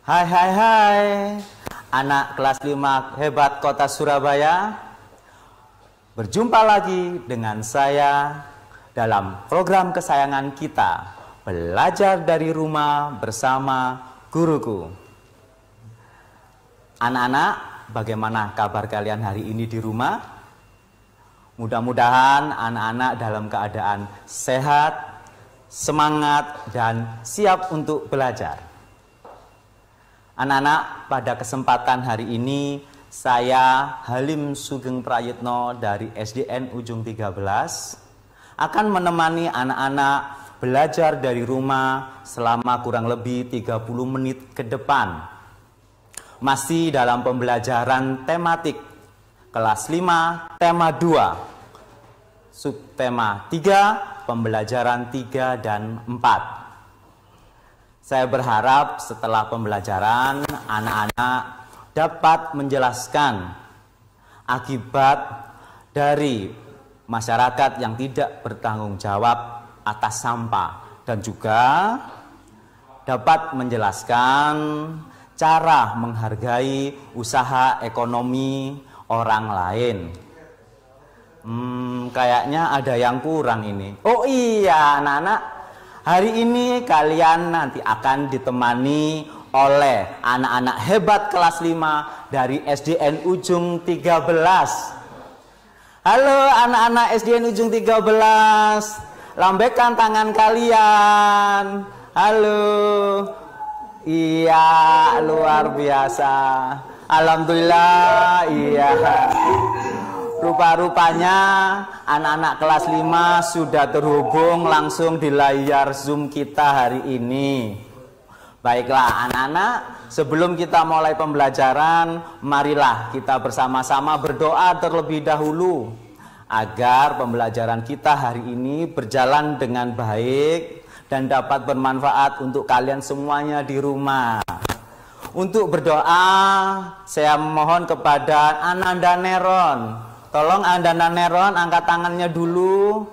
Hai hai hai, anak kelas 5 hebat kota Surabaya. Berjumpa lagi dengan saya dalam program kesayangan kita, Belajar dari Rumah bersama Guruku. Anak-anak, bagaimana kabar kalian hari ini di rumah? Mudah-mudahan anak-anak dalam keadaan sehat, semangat, dan siap untuk belajar. Anak-anak, pada kesempatan hari ini saya Halim Sugeng Prayitno dari SDN Ujung 13 akan menemani anak-anak belajar dari rumah selama kurang lebih 30 menit ke depan. Masih dalam pembelajaran tematik kelas 5 tema 2, subtema 3, pembelajaran 3 dan 4. Saya berharap setelah pembelajaran anak-anak dapat menjelaskan akibat dari masyarakat yang tidak bertanggung jawab atas sampah dan juga dapat menjelaskan cara menghargai usaha ekonomi orang lain. Kayaknya ada yang kurang ini. Oh iya anak-anak, hari ini kalian nanti akan ditemani oleh anak-anak hebat kelas 5 dari SDN Ujung 13. Halo anak-anak SDN Ujung 13, lambaikan tangan kalian. Halo. Iya, luar biasa. Alhamdulillah, iya. Rupa-rupanya anak-anak kelas 5 sudah terhubung langsung di layar Zoom kita hari ini. Baiklah anak-anak, sebelum kita mulai pembelajaran, marilah kita bersama-sama berdoa terlebih dahulu agar pembelajaran kita hari ini berjalan dengan baik dan dapat bermanfaat untuk kalian semuanya di rumah. Untuk berdoa, saya mohon kepada Ananda Neron. Tolong Ananda Neron angkat tangannya dulu.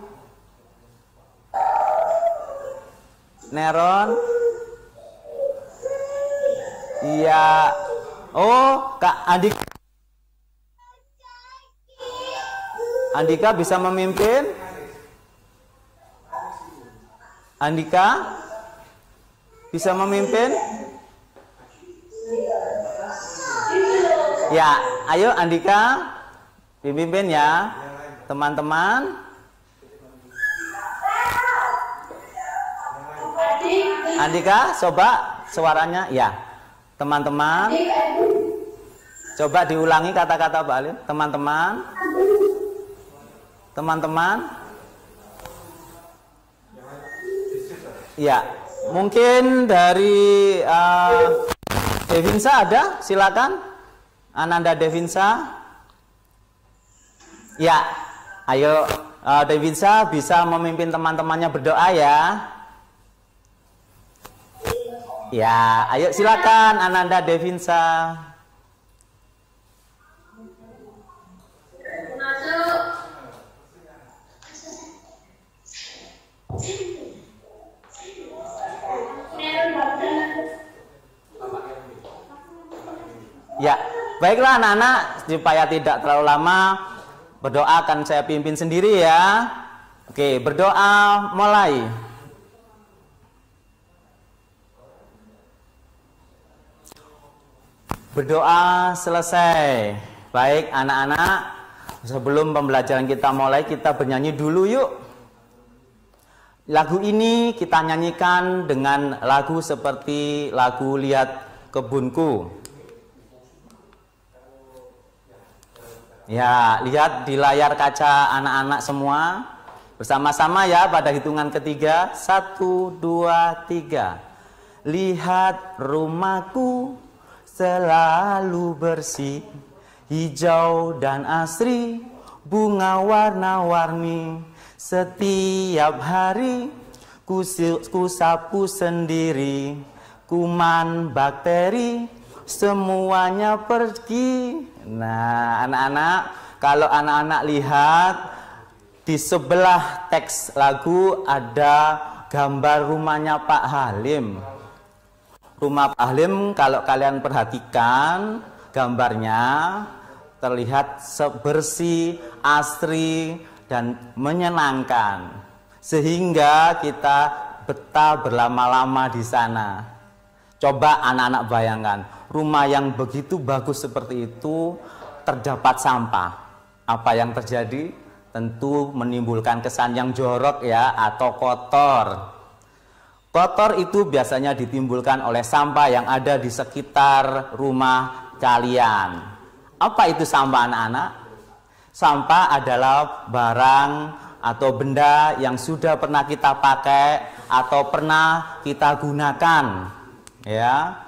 Neron. Iya. Oh, Kak Andika. Andika bisa memimpin? Andika bisa memimpin? Ya, ayo Andika. Dipimpin ya, teman-teman. Andika, coba suaranya ya. Teman-teman. Coba diulangi kata-kata Pak Alim. Teman-teman. Teman-teman. Ya, mungkin dari Devinsa ada? Silakan. Ananda Devinsa. Ya, ayo Devinsa bisa memimpin teman-temannya berdoa ya. Ya, ayo silakan Ananda Devinsa. Ya, baiklah anak-anak, supaya tidak terlalu lama, berdoa akan saya pimpin sendiri ya. Oke, berdoa mulai. Berdoa selesai. Baik anak-anak, sebelum pembelajaran kita mulai, kita bernyanyi dulu yuk. Lagu ini kita nyanyikan dengan lagu seperti lagu Lihat Kebunku. Ya, lihat di layar kaca anak-anak semua. Bersama-sama ya pada hitungan ketiga. 1, 2, 3. Lihat rumahku selalu bersih, hijau dan asri, bunga warna-warni. Setiap hari ku sapu sendiri, kuman bakteri semuanya pergi. Nah anak-anak, kalau anak-anak lihat di sebelah teks lagu ada gambar rumahnya Pak Halim. Rumah Pak Halim kalau kalian perhatikan gambarnya terlihat bersih, asri, dan menyenangkan. Sehingga kita betah berlama-lama di sana. Coba anak-anak bayangkan, rumah yang begitu bagus seperti itu terdapat sampah. Apa yang terjadi? Tentu menimbulkan kesan yang jorok ya, atau kotor. Kotor itu biasanya ditimbulkan oleh sampah yang ada di sekitar rumah kalian. Apa itu sampah anak-anak? Sampah adalah barang atau benda yang sudah pernah kita pakai atau pernah kita gunakan. Ya.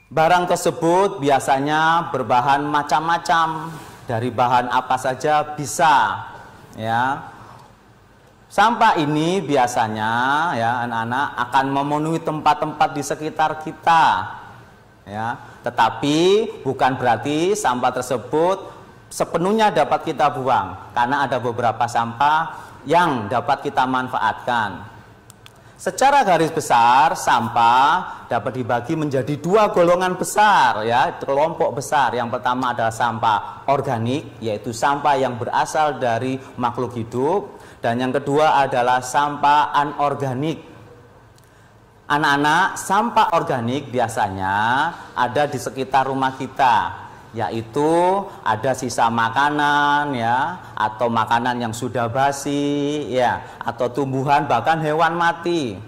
Barang tersebut biasanya berbahan macam-macam. Dari bahan apa saja bisa. Ya. Sampah ini biasanya ya anak-anak akan memenuhi tempat-tempat di sekitar kita. Ya, tetapi bukan berarti sampah tersebut sepenuhnya dapat kita buang, karena ada beberapa sampah yang dapat kita manfaatkan. Secara garis besar, sampah dapat dibagi menjadi dua golongan besar ya, kelompok besar. Yang pertama adalah sampah organik, yaitu sampah yang berasal dari makhluk hidup. Dan yang kedua adalah sampah anorganik. Anak-anak, sampah organik biasanya ada di sekitar rumah kita, yaitu ada sisa makanan ya, atau makanan yang sudah basi ya, atau tumbuhan bahkan hewan mati.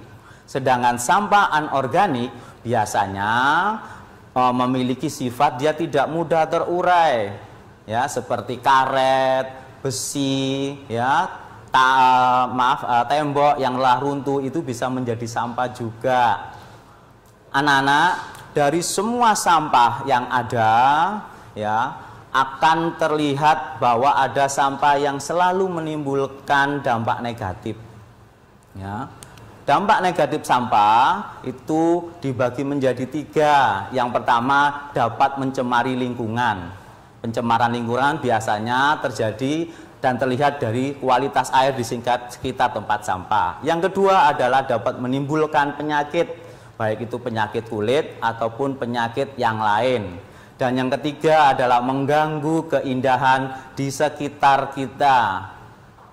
Sedangkan sampah anorganik biasanya memiliki sifat dia tidak mudah terurai ya, seperti karet, besi ya, tembok yang telah runtuh itu bisa menjadi sampah juga. Anak-anak, dari semua sampah yang ada ya, akan terlihat bahwa ada sampah yang selalu menimbulkan dampak negatif ya. Dampak negatif sampah itu dibagi menjadi tiga. Yang pertama, dapat mencemari lingkungan. Pencemaran lingkungan biasanya terjadi dan terlihat dari kualitas air di sekitar tempat sampah. Yang kedua adalah dapat menimbulkan penyakit, baik itu penyakit kulit ataupun penyakit yang lain. Dan yang ketiga adalah mengganggu keindahan di sekitar kita.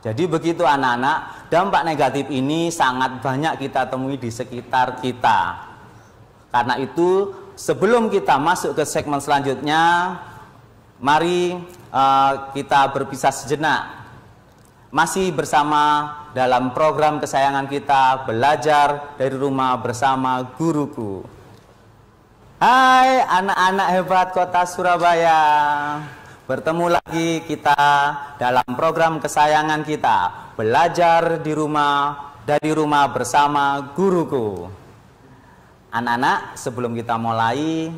Jadi begitu anak-anak, dampak negatif ini sangat banyak kita temui di sekitar kita. Karena itu sebelum kita masuk ke segmen selanjutnya, mari kita berpisah sejenak. Masih bersama dalam program kesayangan kita, Belajar dari Rumah Bersama Guruku. Hai anak-anak hebat kota Surabaya. Bertemu lagi kita dalam program kesayangan kita, Belajar dari Rumah Bersama Guruku. Anak-anak, sebelum kita mulai,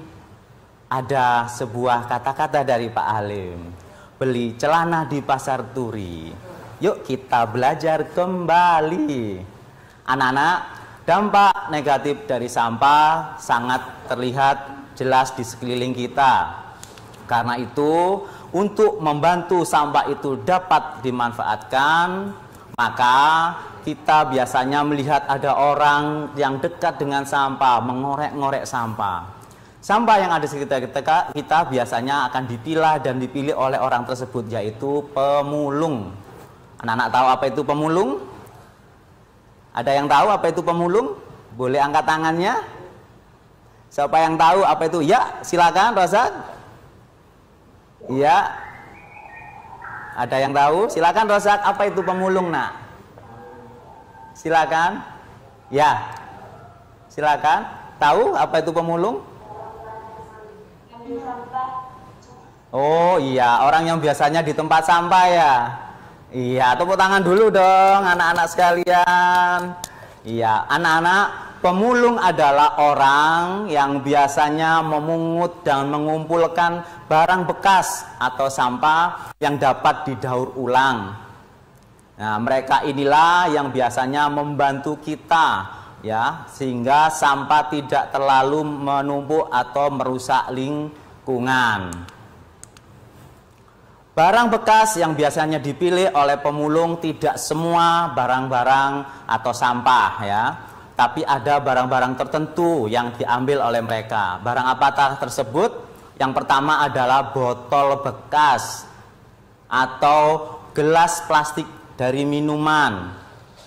ada sebuah kata-kata dari Pak Halim. Beli celana di pasar turi. Yuk kita belajar kembali. Anak-anak, dampak negatif dari sampah sangat terlihat jelas di sekeliling kita. Karena itu, untuk membantu sampah itu dapat dimanfaatkan, maka kita biasanya melihat ada orang yang dekat dengan sampah, mengorek-ngorek sampah. Sampah yang ada di sekitar kita biasanya akan dipilah dan dipilih oleh orang tersebut, yaitu pemulung. Anak-anak tahu apa itu pemulung? Ada yang tahu apa itu pemulung? Boleh angkat tangannya? Siapa yang tahu apa itu? Ya, silakan Rozak. Iya. Ada yang tahu? Silakan Rozak, apa itu pemulung, Nak? Silakan. Ya. Silakan. Tahu apa itu pemulung? Oh iya, orang yang biasanya di tempat sampah ya. Iya, tepuk tangan dulu dong anak-anak sekalian. Iya, anak-anak, pemulung adalah orang yang biasanya memungut dan mengumpulkan barang bekas atau sampah yang dapat didaur ulang. Nah, mereka inilah yang biasanya membantu kita ya, sehingga sampah tidak terlalu menumpuk atau merusak lingkungan. Barang bekas yang biasanya dipilih oleh pemulung tidak semua barang-barang atau sampah ya, Tapi ada barang-barang tertentu yang diambil oleh mereka. Barang apakah tersebut? Yang pertama adalah botol bekas atau gelas plastik dari minuman.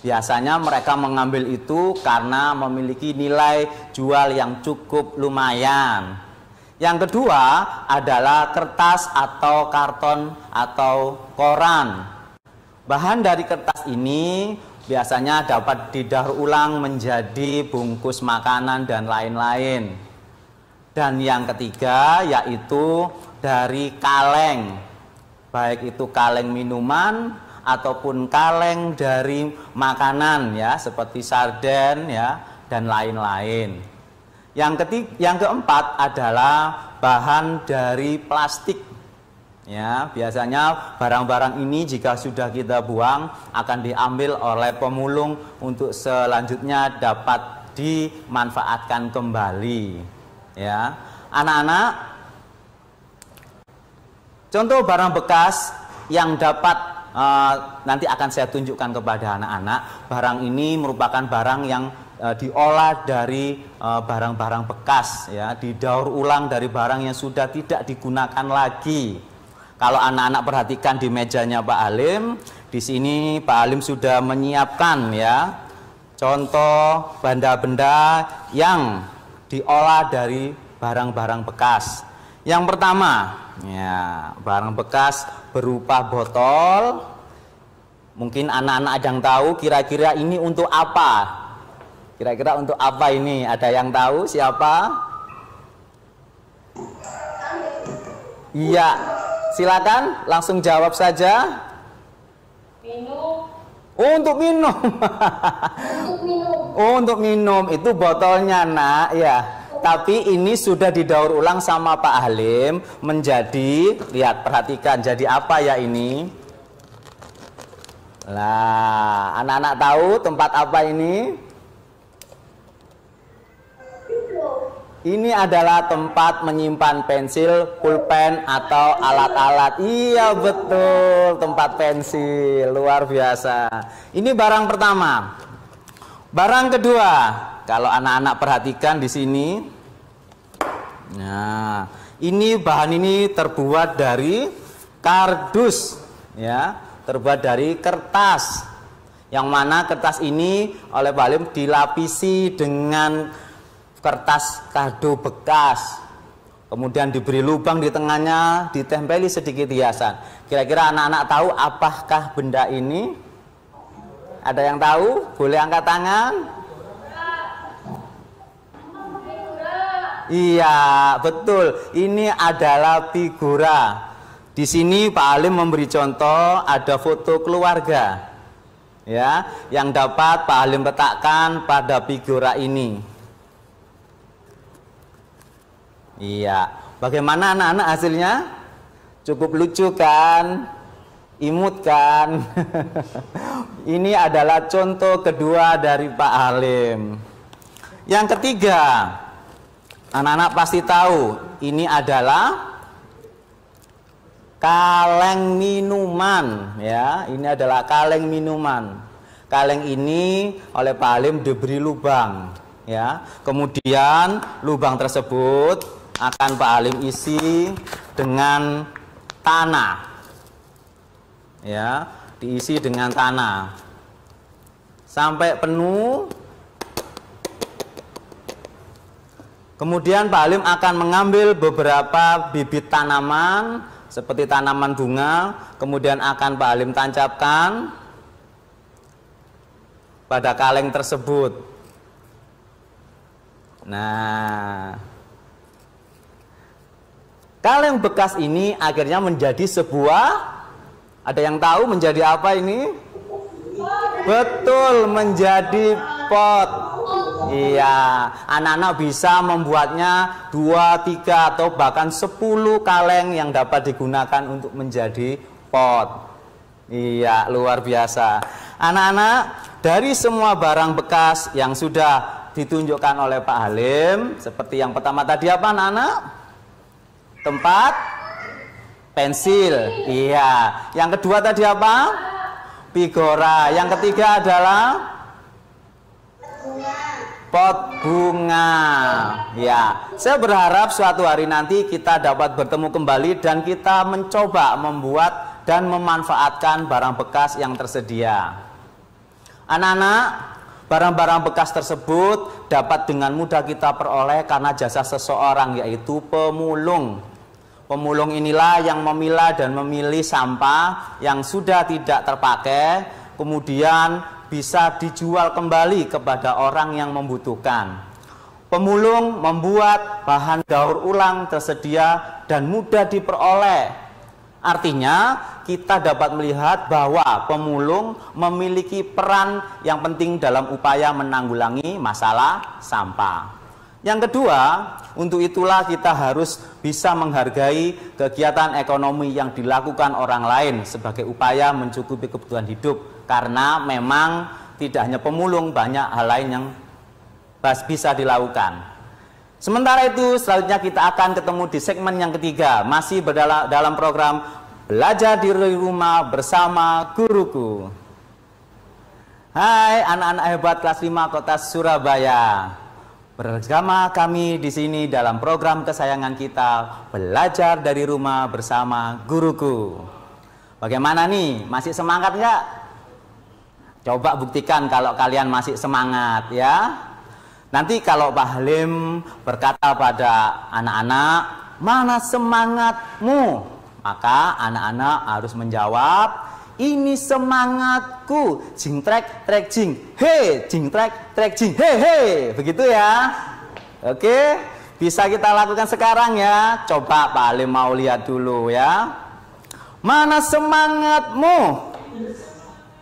Biasanya mereka mengambil itu karena memiliki nilai jual yang cukup lumayan. Yang kedua adalah kertas atau karton atau koran. Bahan dari kertas ini biasanya dapat didaur ulang menjadi bungkus makanan dan lain-lain. Dan yang ketiga yaitu dari kaleng. Baik itu kaleng minuman ataupun kaleng dari makanan ya, seperti sarden ya dan lain-lain. Yang keempat adalah bahan dari plastik. Ya, biasanya barang-barang ini jika sudah kita buang akan diambil oleh pemulung untuk selanjutnya dapat dimanfaatkan kembali. Ya, anak-anak, contoh barang bekas yang dapat nanti akan saya tunjukkan kepada anak-anak. Barang ini merupakan barang yang diolah dari barang-barang bekas, ya, didaur ulang dari barang yang sudah tidak digunakan lagi. Kalau anak-anak perhatikan di mejanya Pak Halim, di sini Pak Halim sudah menyiapkan ya contoh benda-benda yang diolah dari barang-barang bekas. Yang pertama, ya, barang bekas berupa botol. Mungkin anak-anak ada yang tahu kira-kira ini untuk apa? Kira-kira untuk apa ini? Ada yang tahu siapa? Iya, silakan langsung jawab saja. Minum. Oh, untuk minum. Untuk minum. Oh, untuk minum itu botolnya, Nak, ya. Tapi ini sudah didaur ulang sama Pak Halim menjadi, lihat, perhatikan, jadi apa ya ini? Lah, anak-anak tahu tempat apa ini? Ini adalah tempat menyimpan pensil, pulpen, atau alat-alat. Iya, betul, tempat pensil. Luar biasa. Ini barang pertama. Barang kedua, kalau anak-anak perhatikan di sini. Nah, ini bahan ini terbuat dari kardus, ya, terbuat dari kertas. Yang mana kertas ini oleh Pak Halim dilapisi dengan kertas kado bekas. Kemudian diberi lubang di tengahnya, ditempeli sedikit hiasan. Kira-kira anak-anak tahu apakah benda ini? Ada yang tahu? Boleh angkat tangan. Iya, betul. Ini adalah figura. Di sini Pak Halim memberi contoh ada foto keluarga, ya, yang dapat Pak Halim letakkan pada figura ini. Iya, bagaimana anak-anak hasilnya? Cukup lucu kan? Imut kan? Ini adalah contoh kedua dari Pak Halim. Yang ketiga, anak-anak pasti tahu ini adalah kaleng minuman, ya. Ini adalah kaleng minuman. Kaleng ini oleh Pak Halim diberi lubang, ya. Kemudian lubang tersebut akan Pak Halim isi dengan tanah, ya, diisi dengan tanah sampai penuh. Kemudian Pak Halim akan mengambil beberapa bibit tanaman seperti tanaman bunga, kemudian akan Pak Halim tancapkan pada kaleng tersebut. Nah, kaleng bekas ini akhirnya menjadi sebuah, ada yang tahu menjadi apa ini? Betul, menjadi pot. Iya, anak-anak bisa membuatnya 2, 3, atau bahkan 10 kaleng yang dapat digunakan untuk menjadi pot. Iya, luar biasa. Anak-anak, dari semua barang bekas yang sudah ditunjukkan oleh Pak Halim, seperti yang pertama tadi apa anak-anak? Tempat pensil. Iya. Yang kedua tadi apa? Figura. Yang ketiga adalah pot bunga. Ya, saya berharap suatu hari nanti kita dapat bertemu kembali dan kita mencoba membuat dan memanfaatkan barang bekas yang tersedia. Anak-anak, barang-barang bekas tersebut dapat dengan mudah kita peroleh karena jasa seseorang, yaitu pemulung. Pemulung inilah yang memilah dan memilih sampah yang sudah tidak terpakai, kemudian bisa dijual kembali kepada orang yang membutuhkan. Pemulung membuat bahan daur ulang tersedia dan mudah diperoleh. Artinya, kita dapat melihat bahwa pemulung memiliki peran yang penting dalam upaya menanggulangi masalah sampah. Yang kedua, untuk itulah kita harus bisa menghargai kegiatan ekonomi yang dilakukan orang lain sebagai upaya mencukupi kebutuhan hidup. Karena memang tidak hanya pemulung, banyak hal lain yang bisa dilakukan. Sementara itu, selanjutnya kita akan ketemu di segmen yang ketiga, masih dalam program Belajar di Rumah Bersama Guruku. Hai anak-anak hebat kelas 5 Kota Surabaya. Bersama kami di sini dalam program kesayangan kita, Belajar dari Rumah Bersama Guruku. Bagaimana nih? Masih semangat nggak? Coba buktikan kalau kalian masih semangat ya. Nanti kalau Pak Halim berkata pada anak-anak, mana semangatmu? Maka anak-anak harus menjawab, ini semangatku. Jing trek trek jing, he, jing trek trek jing, he he. Begitu ya. Oke, bisa kita lakukan sekarang ya. Coba Pak Halim mau lihat dulu ya. Mana semangatmu?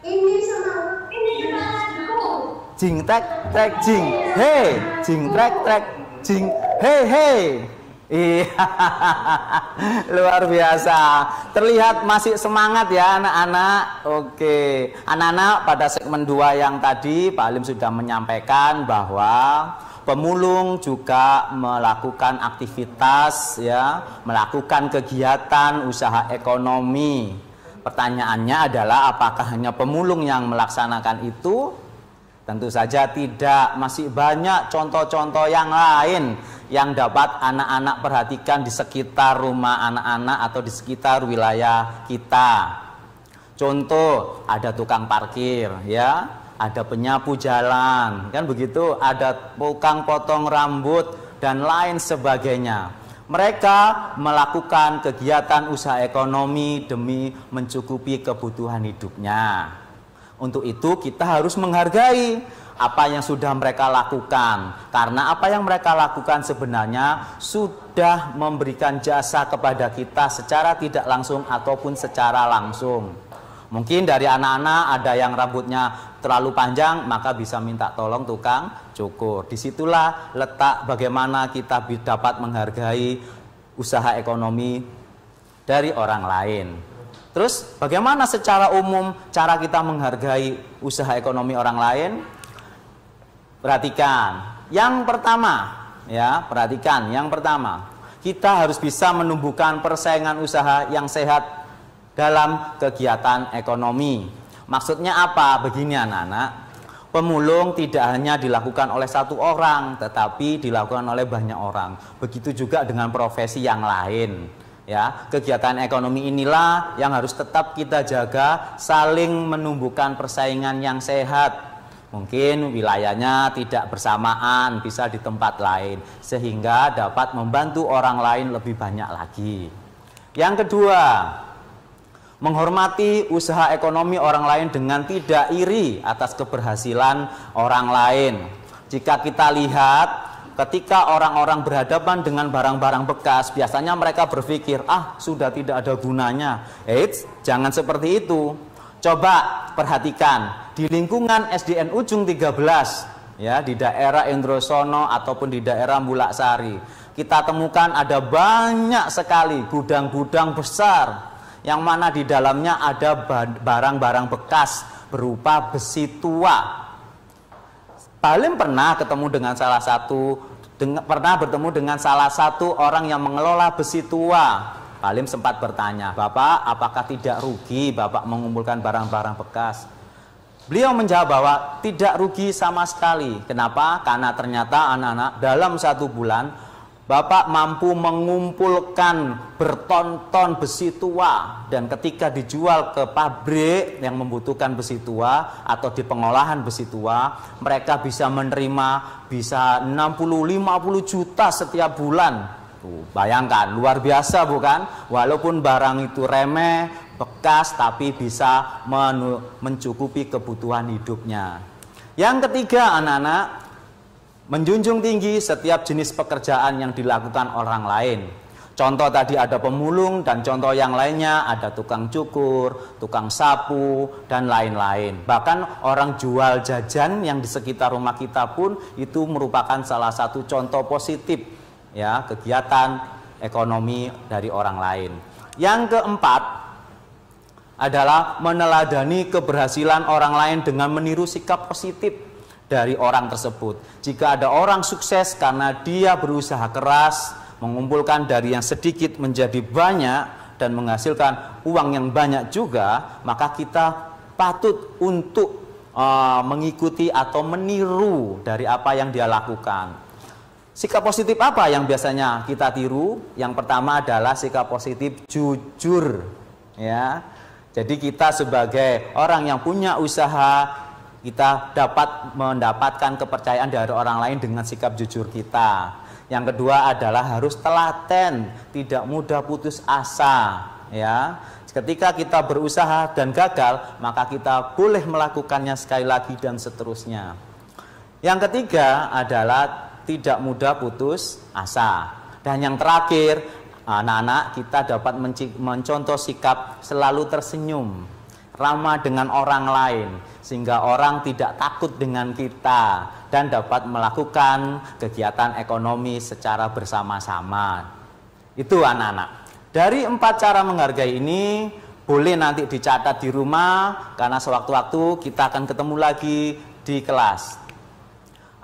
Ini semangatku. Jing trek trek jing, he, jing trek trek jing, he he. Iya, luar biasa. Terlihat masih semangat ya anak-anak. Oke, anak-anak, pada segmen 2 yang tadi Pak Halim sudah menyampaikan bahwa pemulung juga melakukan aktivitas ya, melakukan kegiatan usaha ekonomi. Pertanyaannya adalah apakah hanya pemulung yang melaksanakan itu? Tentu saja tidak, masih banyak contoh-contoh yang lain yang dapat anak-anak perhatikan di sekitar rumah anak-anak atau di sekitar wilayah kita. Contoh, ada tukang parkir ya, ada penyapu jalan, kan begitu, ada tukang potong rambut dan lain sebagainya. Mereka melakukan kegiatan usaha ekonomi demi mencukupi kebutuhan hidupnya. Untuk itu kita harus menghargai apa yang sudah mereka lakukan. Karena apa yang mereka lakukan sebenarnya sudah memberikan jasa kepada kita secara tidak langsung ataupun secara langsung. Mungkin dari anak-anak ada yang rambutnya terlalu panjang, maka bisa minta tolong tukang cukur. Disitulah letak bagaimana kita dapat menghargai usaha ekonomi dari orang lain. Terus bagaimana secara umum cara kita menghargai usaha ekonomi orang lain? Perhatikan, yang pertama ya, perhatikan yang pertama, kita harus bisa menumbuhkan persaingan usaha yang sehat dalam kegiatan ekonomi. Maksudnya apa? Begini anak-anak, pemulung tidak hanya dilakukan oleh satu orang, tetapi dilakukan oleh banyak orang. Begitu juga dengan profesi yang lain. Ya, kegiatan ekonomi inilah yang harus tetap kita jaga, saling menumbuhkan persaingan yang sehat. Mungkin wilayahnya tidak bersamaan, bisa di tempat lain, sehingga dapat membantu orang lain lebih banyak lagi. Yang kedua, menghormati usaha ekonomi orang lain dengan tidak iri atas keberhasilan orang lain. Jika kita lihat, ketika orang-orang berhadapan dengan barang-barang bekas, biasanya mereka berpikir, sudah tidak ada gunanya. Eits, jangan seperti itu. Coba perhatikan, di lingkungan SDN Ujung 13, ya, di daerah Indrosono ataupun di daerah Mulaksari, kita temukan ada banyak sekali gudang-gudang besar, yang mana di dalamnya ada barang-barang bekas berupa besi tua. Pak Halim pernah bertemu dengan salah satu orang yang mengelola besi tua. Pak Halim sempat bertanya, Bapak, apakah tidak rugi Bapak mengumpulkan barang-barang bekas? Beliau menjawab bahwa tidak rugi sama sekali. Kenapa? Karena ternyata anak-anak dalam 1 bulan Bapak mampu mengumpulkan berton-ton besi tua, dan ketika dijual ke pabrik yang membutuhkan besi tua atau di pengolahan besi tua, mereka bisa menerima bisa 60-50 juta setiap bulan. Tuh, bayangkan, luar biasa bukan? Walaupun barang itu remeh, bekas, tapi bisa mencukupi kebutuhan hidupnya. Yang ketiga, anak-anak, menjunjung tinggi setiap jenis pekerjaan yang dilakukan orang lain. Contoh tadi ada pemulung, dan contoh yang lainnya ada tukang cukur, tukang sapu, dan lain-lain. Bahkan orang jual jajan yang di sekitar rumah kita pun itu merupakan salah satu contoh positif ya kegiatan ekonomi dari orang lain. Yang keempat adalah meneladani keberhasilan orang lain dengan meniru sikap positif dari orang tersebut. Jika ada orang sukses karena dia berusaha keras, mengumpulkan dari yang sedikit menjadi banyak dan menghasilkan uang yang banyak juga, maka kita patut untuk mengikuti atau meniru dari apa yang dia lakukan. Sikap positif apa yang biasanya kita tiru? Yang pertama adalah sikap positif jujur, ya. Jadi kita sebagai orang yang punya usaha, kita dapat mendapatkan kepercayaan dari orang lain dengan sikap jujur kita. Yang kedua adalah harus telaten, tidak mudah putus asa, ya. Ketika kita berusaha dan gagal, maka kita boleh melakukannya sekali lagi dan seterusnya. Yang ketiga adalah tidak mudah putus asa. Dan yang terakhir, anak-anak, kita dapat mencontoh sikap selalu tersenyum, ramah dengan orang lain, sehingga orang tidak takut dengan kita dan dapat melakukan kegiatan ekonomi secara bersama-sama. Itu anak-anak. Dari 4 cara menghargai ini boleh nanti dicatat di rumah, karena sewaktu-waktu kita akan ketemu lagi di kelas.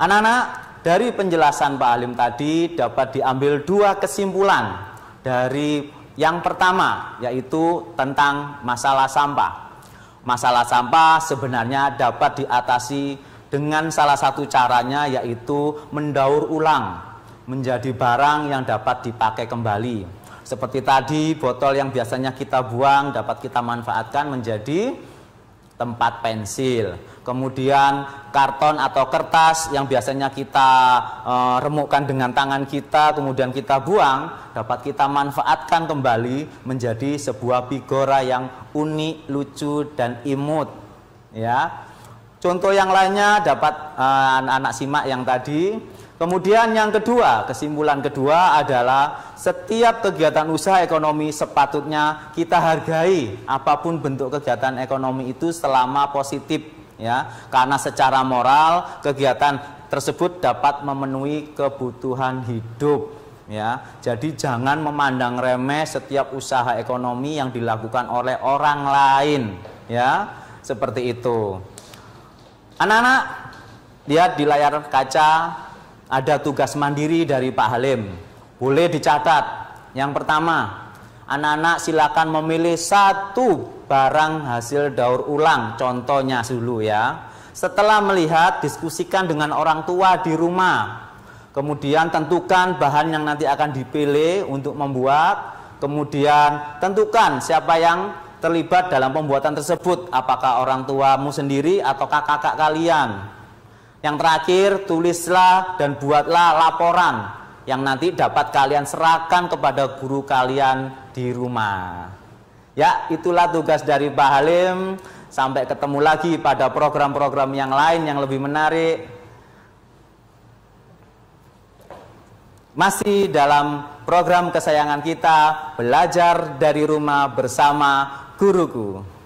Anak-anak, dari penjelasan Pak Halim tadi dapat diambil 2 kesimpulan. Dari yang pertama, yaitu tentang masalah sampah. Masalah sampah sebenarnya dapat diatasi dengan salah satu caranya, yaitu mendaur ulang menjadi barang yang dapat dipakai kembali. Seperti tadi, botol yang biasanya kita buang dapat kita manfaatkan menjadi tempat pensil. Kemudian karton atau kertas yang biasanya kita remukkan dengan tangan kita, kemudian kita buang, dapat kita manfaatkan kembali menjadi sebuah figura yang unik, lucu, dan imut, ya. Contoh yang lainnya dapat anak-anak simak yang tadi. Kemudian yang kedua, kesimpulan kedua adalah setiap kegiatan usaha ekonomi sepatutnya kita hargai apapun bentuk kegiatan ekonomi itu selama positif, ya. Karena secara moral kegiatan tersebut dapat memenuhi kebutuhan hidup, ya. Jadi jangan memandang remeh setiap usaha ekonomi yang dilakukan oleh orang lain, ya. Seperti itu. Anak-anak, lihat di layar kaca ada tugas mandiri dari Pak Halim. Boleh dicatat. Yang pertama, anak-anak silakan memilih 1 barang hasil daur ulang. Contohnya dulu, ya. Setelah melihat, diskusikan dengan orang tua di rumah. Kemudian tentukan bahan yang nanti akan dipilih untuk membuat. Kemudian tentukan siapa yang terlibat dalam pembuatan tersebut. Apakah orang tuamu sendiri atau kakak kalian. Yang terakhir, tulislah dan buatlah laporan yang nanti dapat kalian serahkan kepada guru kalian di rumah. Ya, itulah tugas dari Pak Halim. Sampai ketemu lagi pada program-program yang lain yang lebih menarik. Masih dalam program kesayangan kita, belajar dari rumah bersama guruku.